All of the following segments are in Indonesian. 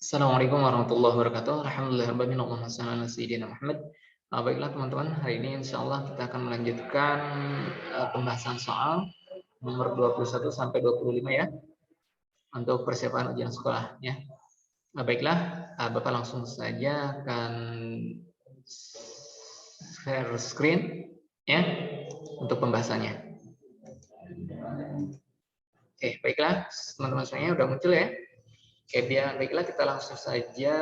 Assalamualaikum warahmatullahi wabarakatuh. Alhamdulillahirabbil alamin. Allahumma shalli ala sayyidina Muhammad. Baiklah teman-teman, hari ini insyaallah kita akan melanjutkan pembahasan soal nomor 21 sampai 25 ya, untuk persiapan ujian sekolah ya. Baiklah, Bapak langsung saja akan share screen ya untuk pembahasannya. Oke, baiklah teman-teman semuanya udah muncul ya. Oke, baiklah kita langsung saja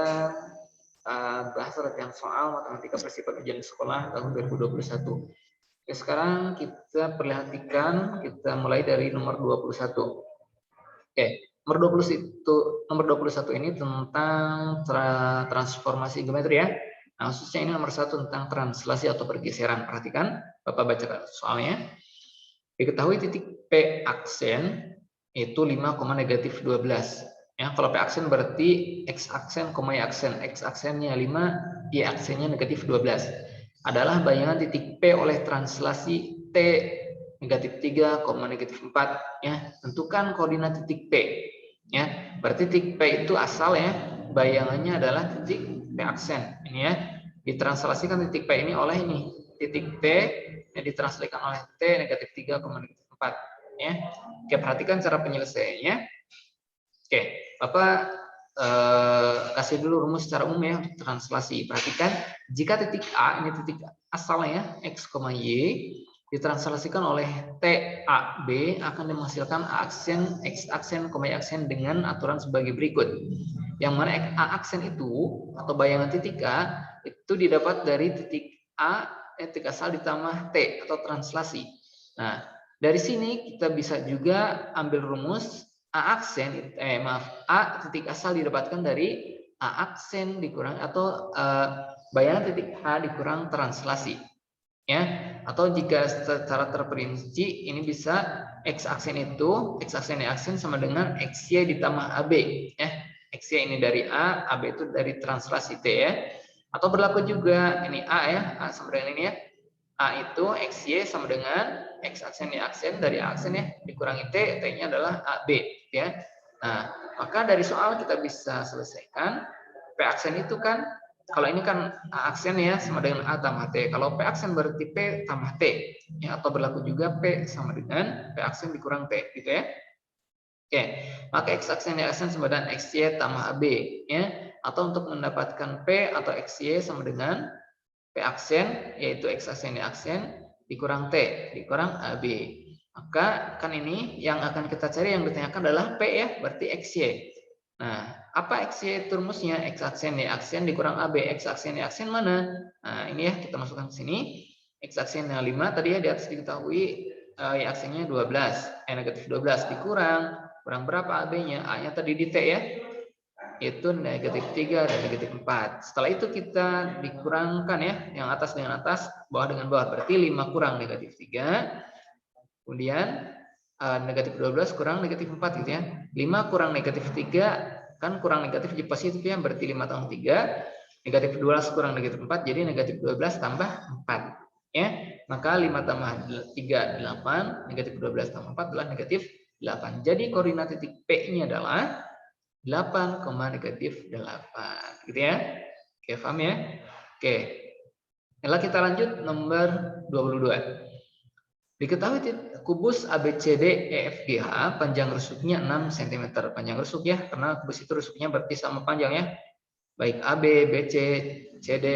bahas rangkaian soal matematika persiapan ujian sekolah tahun 2021. Oke, sekarang kita perhatikan, kita mulai dari nomor 21. Oke, nomor 21 ini tentang transformasi geometri ya. Nah, khususnya ini nomor 1 tentang translasi atau pergeseran. Perhatikan, Bapak baca soalnya. Diketahui titik P aksen itu 5, negatif 12. Ya, kalau P aksen berarti X aksen, Y aksen. X aksennya 5, Y aksennya negatif 12. Adalah bayangan titik P oleh translasi T negatif 3, negatif 4. Ya, tentukan koordinat titik P. Ya, berarti titik P itu asal ya, bayangannya adalah titik P aksen. Ini ya, ditranslasikan titik P ini oleh ini, titik T yang ditranslasikan oleh T negatif 3, negatif 4 ya. Oke, perhatikan cara penyelesaiannya. Oke, Bapak kasih dulu rumus secara umum ya untuk translasi. Perhatikan, jika titik A ini titik asalnya X, Y ditranslasikan oleh TAB akan menghasilkan A aksen, X aksen, Y aksen dengan aturan sebagai berikut. Yang mana A aksen itu atau bayangan titik A itu didapat dari titik A titik asal ditambah T atau translasi. Nah, dari sini kita bisa juga ambil rumus A aksen, A titik asal didapatkan dari A aksen dikurang atau bayangan titik A dikurang translasi. Ya, atau jika secara terperinci ini bisa X aksen itu, X aksen Y aksen sama dengan XY ditambah AB ya. XY ini dari A, AB itu dari translasi T ya. Atau berlaku juga ini A ya, A sama dengan ini ya. A itu XY sama dengan X aksen Y aksen dari A aksen ya dikurangi T, T-nya adalah AB ya. Nah, maka dari soal kita bisa selesaikan P aksen itu kan, kalau ini kan A aksen ya sama dengan A tambah T. Kalau P aksen berarti P tambah T ya, atau berlaku juga P sama dengan P aksen dikurang T gitu ya. Oke, maka X aksen Y aksen sama dengan XY tambah AB ya. Atau untuk mendapatkan P atau XY sama dengan P aksen yaitu X aksen Y aksen dikurang T dikurang AB. Maka kan ini yang akan kita cari, yang ditanyakan adalah P ya, berarti XY. Nah, apa XY itu rumusnya? X aksen Y aksen dikurang AB. X aksen Y aksen mana? Nah, ini ya kita masukkan ke sini. X aksennya 5 tadi ya, di atas diketahui Y aksennya 12. Negatif 12 dikurang berapa AB-nya? A-nya tadi di T ya, itu negatif 3 dan negatif 4. Setelah itu kita dikurangkan ya, yang atas dengan atas, bawah dengan bawah. Berarti 5 kurang negatif 3. Kemudian negatif 12 kurang negatif 4 gitu ya. 5 kurang negatif 3 kan kurang negatif di positif ya, berarti 5 tambah 3. Negatif 12 kurang negatif 4 jadi negatif 12 tambah 4 ya. Maka 5 tambah 3 8, negatif 12 tambah 4 adalah negatif 8. Jadi koordinat titik P-nya adalah 8, negatif 8 gitu ya. Oke, paham ya? Oke. Lalu kita lanjut nomor 22. Diketahui kubus ABCD EFGH panjang rusuknya 6 cm. Panjang rusuk ya, karena kubus itu rusuknya berarti sama panjang ya. Baik AB, BC, CD,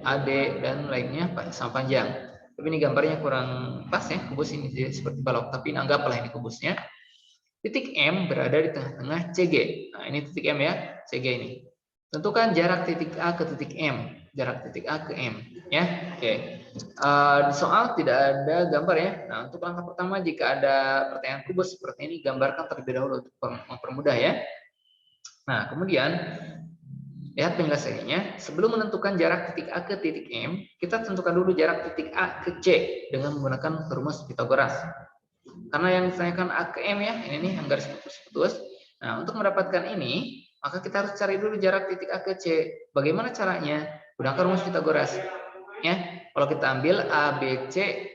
AD dan lainnya sama panjang. Tapi ini gambarnya kurang pas ya, kubus ini seperti balok, tapi anggaplah ini kubusnya. Titik M berada di tengah-tengah CG. Nah, ini titik M ya, CG ini. Tentukan jarak titik A ke titik M. Jarak titik A ke M. Ya, oke. Di soal tidak ada gambar ya. Nah, untuk langkah pertama jika ada pertanyaan kubus seperti ini, gambarkan terlebih dahulu untuk mempermudah ya. Nah, kemudian lihat penyelesaiannya. Sebelum menentukan jarak titik A ke titik M, kita tentukan dulu jarak titik A ke C dengan menggunakan rumus Pythagoras. Karena yang ditanyakan A ke M ya, ini nih yang garis putus-putus. Nah, untuk mendapatkan ini, maka kita harus cari dulu jarak titik A ke C. Bagaimana caranya? Gunakan rumus Pythagoras. Ya, kalau kita ambil A, B, C,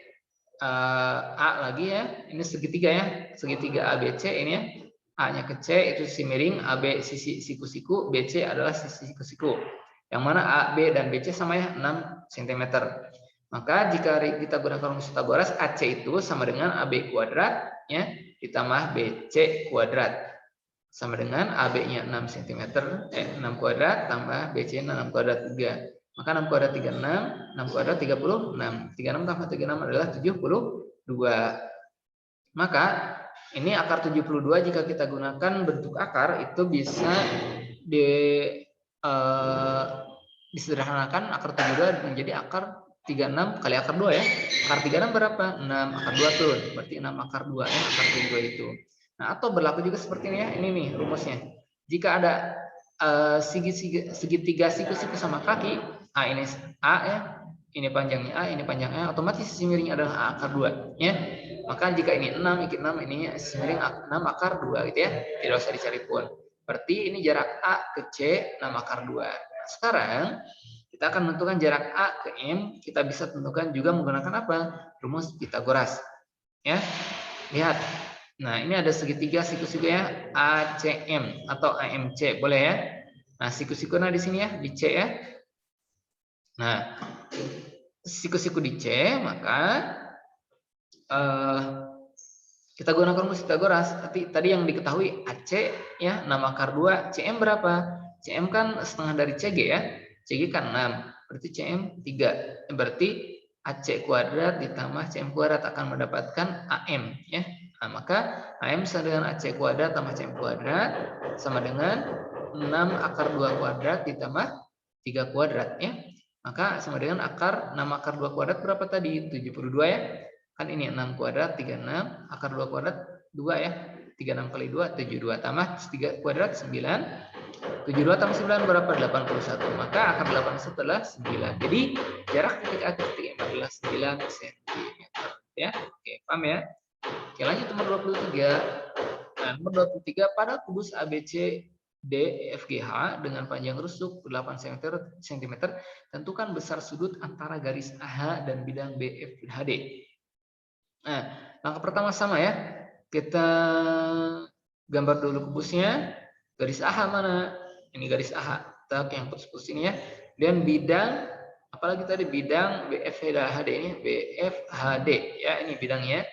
A lagi ya, ini segitiga ya, segitiga A, B, C ini ya. A-nya ke C itu sisi miring, AB sisi siku-siku, BC adalah sisi siku-siku. Yang mana A, B, dan BC sama ya 6 cm. Maka jika kita gunakan rumus Pythagoras, AC itu sama dengan AB kuadrat ya, ditambah BC kuadrat. Sama dengan AB-nya 6 cm, 6 kuadrat tambah BC-nya 6 kuadrat 3. Maka 6 kuadrat 36, 6 kuadrat 36. 36 tambah 36 adalah 72. Maka ini akar 72 jika kita gunakan bentuk akar itu bisa disederhanakan akar 72 menjadi akar 36 kali akar 2 ya. Akar 36 berapa? 6, akar 2 turun. Berarti 6 akar 2 ya, akar 72 itu. Nah, atau berlaku juga seperti ini ya. Ini nih rumusnya. Jika ada segitiga siku-siku sama kaki, ini A ya, ini panjangnya A, ini panjangnya A, otomatis sisi miring adalah A akar 2 ya. Maka jika ini 6, ini sisi miring 6 akar 2 gitu ya. Tidak usah dicari pun. Berarti ini jarak A ke C 6 akar 2. Nah, sekarang kita akan menentukan jarak A ke M. Kita bisa tentukan juga menggunakan apa? Rumus Pythagoras. Ya. Lihat. Nah, ini ada segitiga siku-siku ya, ACM atau AMC, boleh ya? Nah, siku-siku di sini ya, di C ya. Nah, siku-siku di C, maka kita gunakan rumus Pythagoras. Tadi yang diketahui AC ya 6 akar 2, CM berapa? CM kan setengah dari CG ya. CG kan 6, berarti CM 3. Berarti AC kuadrat ditambah CM kuadrat akan mendapatkan AM ya. Nah, maka AM sama dengan AC kuadrat tambah CM kuadrat sama dengan 6 akar 2 kuadrat ditambah 3 kuadrat ya. Maka sama dengan akar 6 akar 2 kuadrat berapa tadi? 72 ya. Kan ini 6 kuadrat 36, akar 2 kuadrat 2 ya. 36 kali 2 72 tambah 3 kuadrat 9. 72 tambah 9 berapa? 81. Maka akar 81 adalah 9. Jadi jarak titik A ke titik M adalah 9 cm ya. Oke, paham ya? Oke, lanjut nomor 23. Nah, nomor 23 pada kubus ABC DFGH dengan panjang rusuk 8 cm, tentukan besar sudut antara garis AH dan bidang BFHD. Nah, langkah pertama sama ya. Kita gambar dulu kubusnya. Garis AH mana? Ini garis AH. Kita yang putus-putus ini ya. Dan bidang, apalagi tadi bidang BFHD ini, BFHD ya, ini bidangnya.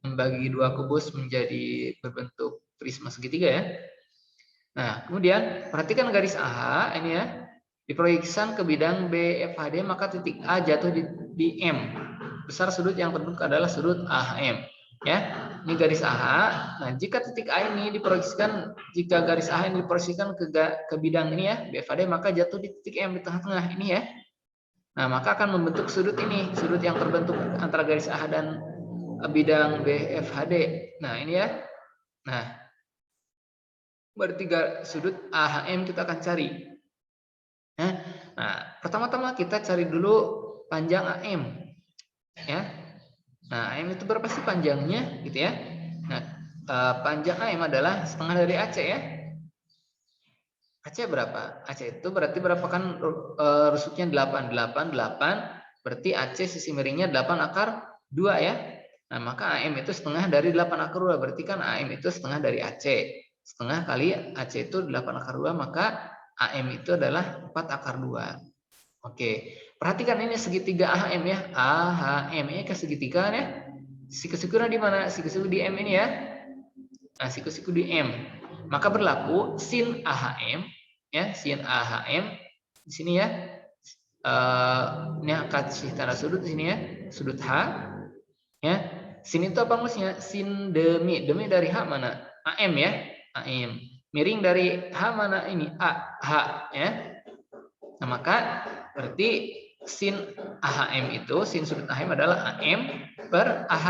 Membagi dua kubus menjadi berbentuk prisma segitiga ya. Nah, kemudian perhatikan garis AH ini ya. Diproyeksikan ke bidang BFHD, maka titik A jatuh di M. Besar sudut yang terbentuk adalah sudut AHM. Ya, ini garis AH. Nah, jika titik A ini diproyeksikan, jika garis AH ini diproyeksikan ke bidang ini ya, BFHD, maka jatuh di titik M di tengah-tengah ini ya. Nah, maka akan membentuk sudut ini, sudut yang terbentuk antara garis AH dan bidang BFHD. Nah, ini ya. Nah, berarti sudut AHM kita akan cari. Nah, pertama-tama kita cari dulu panjang AM. Ya. Nah, AM itu berapa sih panjangnya gitu ya? Nah, panjang AM adalah setengah dari AC ya. AC berapa? AC itu berarti berapa kan rusuknya 8, 8, 8. Berarti AC sisi miringnya 8 akar 2 ya. Nah, maka AM itu setengah dari 8 akar 2. Berarti kan AM itu setengah dari AC. Setengah kali AC itu 8 akar 2, maka AM itu adalah 4 akar 2. Oke, perhatikan ini segitiga AHM ya. AHM ini ke segitiga ya. Siku-siku di mana? Siku-siku di M ini ya. Nah, siku-siku di M. Maka berlaku sin AHM ya, sin AHM di sini ya. Ini kasih tanda sudut di sini ya, sudut H. Ya. Sin itu apa maksudnya? Sin demi. Demi dari H mana? AM ya. AM. Miring dari H mana ini? A, H ya. Nah, maka berarti sin AHM itu, sin sudut AHM adalah AM per AH.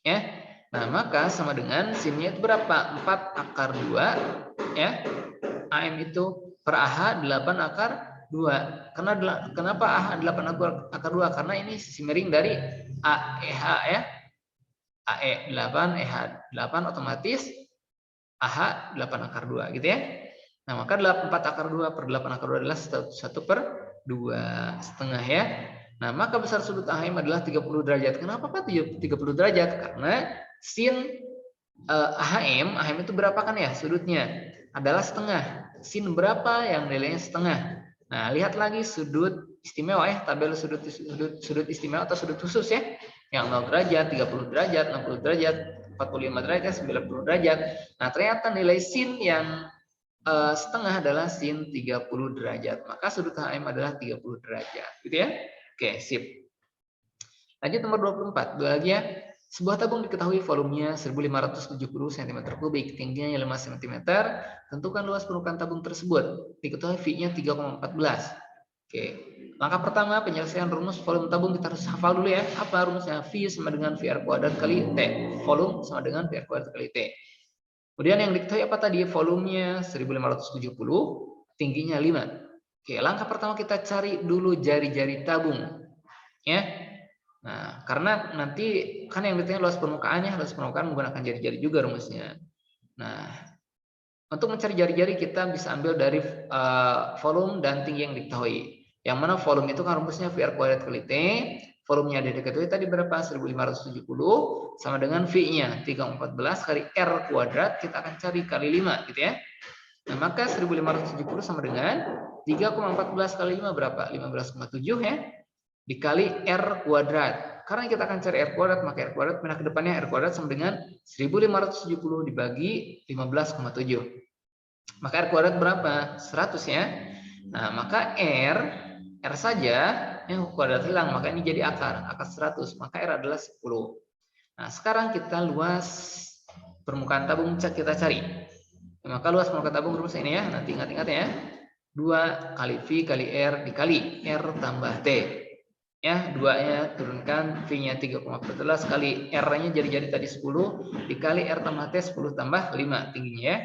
Ya. Nah, maka sama dengan sinnya itu berapa? 4 akar 2 ya. AM itu per AH 8 akar 2. Kenapa AH 8 akar 2? Karena ini sisi miring dari AEH ya. AE 8, EH 8 otomatis AH 8 akar 2 gitu ya. Nah, maka 4 akar 2 per 8 akar 2 adalah 1 per 2 setengah ya. Nah, maka besar sudut AHM adalah 30 derajat. Kenapa Pak 30 derajat? Karena sin AHM itu berapa kan ya sudutnya? Adalah setengah. Sin berapa yang nilainya setengah? Nah, lihat lagi sudut istimewa ya, tabel sudut istimewa atau sudut khusus ya. Yang 0 derajat, 30 derajat, 60 derajat, 45 derajat, 90 derajat. Nah, ternyata nilai sin yang setengah adalah sin 30 derajat. Maka sudut HM adalah 30 derajat. Gitu ya. Oke, sip. Lanjut nomor 24. Dua lagi ya. Sebuah tabung diketahui volumenya 1570 cm3, tingginya 5 cm. Tentukan luas permukaan tabung tersebut. Diketahui V-nya 3,14. Oke. Langkah pertama penyelesaian rumus volume tabung kita harus hafal dulu ya. Apa rumusnya? V sama dengan VR kuadrat kali T. Volume sama dengan VR kuadrat kali T. Kemudian yang diketahui apa tadi? Volumenya 1570, tingginya 5. Oke, langkah pertama kita cari dulu jari-jari tabung. Ya. Nah, karena nanti kan yang ditanya luas permukaannya, luas permukaan menggunakan jari-jari juga rumusnya. Nah, untuk mencari jari-jari kita bisa ambil dari volume dan tinggi yang diketahui. Yang mana volume itu kan rumusnya VR kuadrat kali T, volumenya diketahui tadi berapa? 1570 sama dengan V-nya 314 kali R kuadrat, kita akan cari kali 5 gitu ya. Nah, maka 1570 sama dengan 3,14 kali 5 berapa? 15,7 ya. Dikali R kuadrat. Karena kita akan cari R kuadrat, maka R kuadrat pindah ke depannya R kuadrat sama dengan 1570 dibagi 15,7. Maka R kuadrat berapa? 100 ya. Nah, maka R saja, kuadrat hilang, maka ini jadi akar 100, maka R adalah 10. Nah, sekarang kita luas permukaan tabung kita cari. Nah, maka luas permukaan tabung rumus ini ya, nanti ingat-ingat ya. 2 kali V kali R dikali R tambah T. Ya, 2-nya turunkan, V-nya 3,14 kali R-nya jadi tadi 10 dikali R tambah T 10 tambah 5 tingginya ya.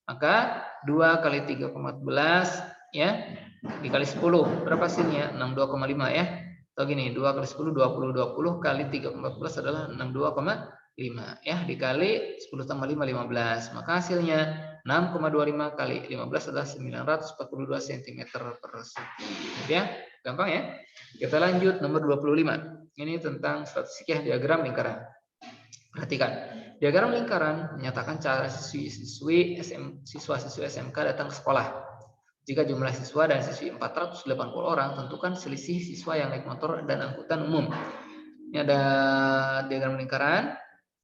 Maka 2 kali 3,14 ya dikali 10 berapa hasilnya? 62,5 ya. Atau gini, 2 kali 10 20 kali 3,14 adalah 62,5 ya, dikali 10 tambah 5 15. Maka hasilnya 6,25 kali 15 adalah 942 cm persegi. Ya, gampang ya. Kita lanjut nomor 25. Ini tentang statistik ya, diagram lingkaran. Perhatikan. Diagram lingkaran menyatakan cara siswa-siswi SMK datang ke sekolah. Jika jumlah siswa dan siswi 480 orang, tentukan selisih siswa yang naik motor dan angkutan umum. Ini ada diagram lingkaran.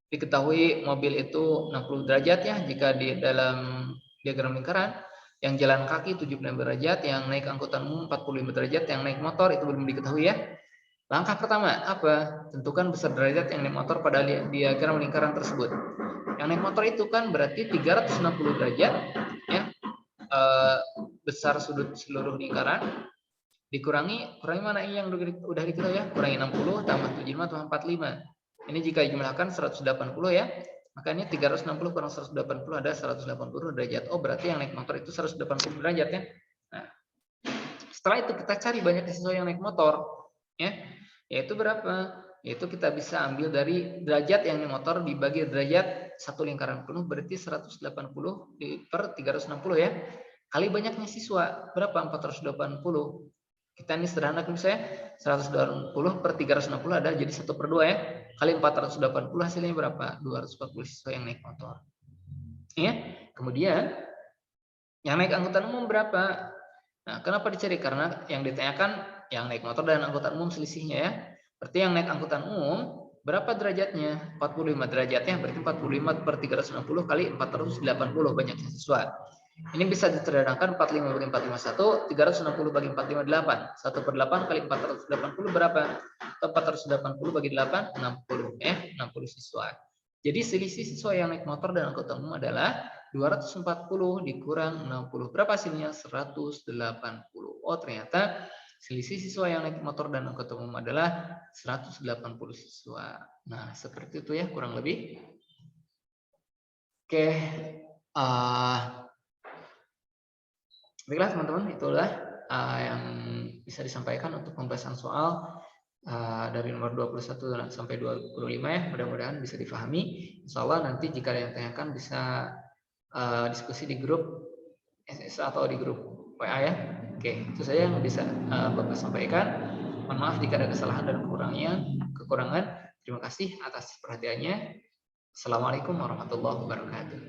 Diketahui mobil itu 60 derajat ya jika di dalam diagram lingkaran. Yang jalan kaki 75 derajat, yang naik angkutan umum 45 derajat, yang naik motor itu belum diketahui ya. Langkah pertama apa? Tentukan besar derajat yang naik motor pada diagram lingkaran tersebut. Yang naik motor itu kan berarti 360 derajat ya. Besar sudut seluruh lingkaran dikurangi mana yang udah diketahui ya? Kurangi 60 tambah 75 tambah 45. Ini jika dijumlahkan 180 ya. Makanya 360 kurang 180 ada 180 derajat. Oh, berarti yang naik motor itu 180 derajat ya. Nah, setelah itu kita cari banyak siswa yang naik motor ya. Yaitu berapa? Yaitu kita bisa ambil dari derajat yang naik motor dibagi derajat satu lingkaran penuh berarti 180 per 360 ya. Kali banyaknya siswa berapa? 480. Kita ini sederhana misalnya 180 per 360 ada jadi 1/2 ya. Kali 480 hasilnya berapa? 240 siswa yang naik motor. Ya. Kemudian yang naik angkutan umum berapa? Nah, kenapa dicari? Karena yang ditanyakan yang naik motor dan angkutan umum selisihnya ya. Berarti yang naik angkutan umum berapa derajatnya? 45 derajatnya berarti 45 per 360 kali 480 banyaknya siswa. Ini bisa diterangkan 45 bagi 451, 360 bagi 458. 1/8 kali 480 berapa? Atau 480 bagi 8, 60. 60 siswa. Jadi selisih siswa yang naik motor dan angkutan umum adalah 240 dikurang 60. Berapa hasilnya? 180. Oh, ternyata selisih siswa yang naik motor dan angkutan umum adalah 180 siswa. Nah, seperti itu ya kurang lebih. Oke. Baiklah teman-teman, itulah yang bisa disampaikan untuk pembahasan soal dari nomor 21 sampai 25 ya. Mudah-mudahan bisa difahami. Insya Allah nanti jika ada yang tanyakan bisa diskusi di grup SS atau di grup WA ya. Oke, itu saja yang bisa Bapak sampaikan. Mohon maaf jika ada kesalahan dan kekurangan. Terima kasih atas perhatiannya. Assalamualaikum warahmatullahi wabarakatuh.